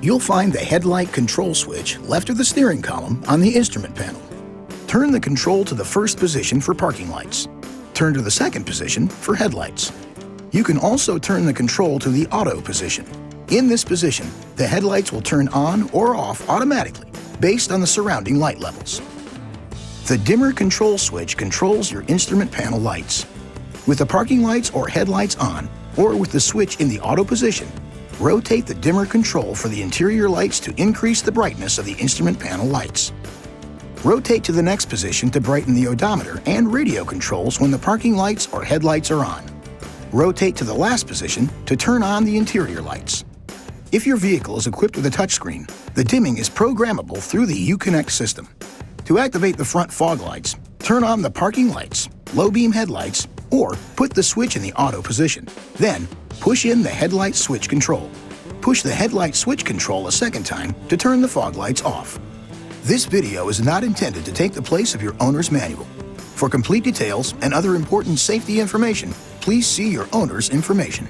You'll find the Headlight Control switch left of the steering column on the instrument panel. Turn the control to the first position for parking lights. Turn to the second position for headlights. You can also turn the control to the auto position. In this position, the headlights will turn on or off automatically based on the surrounding light levels. The dimmer control switch controls your instrument panel lights. With the parking lights or headlights on, or with the switch in the auto position, rotate the dimmer control for the interior lights to increase the brightness of the instrument panel lights. Rotate to the next position to brighten the odometer and radio controls when the parking lights or headlights are on. Rotate to the last position to turn on the interior lights. If your vehicle is equipped with a touchscreen, the dimming is programmable through the Uconnect system. To activate the front fog lights, turn on the parking lights, low-beam headlights, or put the switch in the auto position. Then, push in the headlight switch control. Push the headlight switch control a second time to turn the fog lights off. This video is not intended to take the place of your owner's manual. For complete details and other important safety information, please see your owner's information.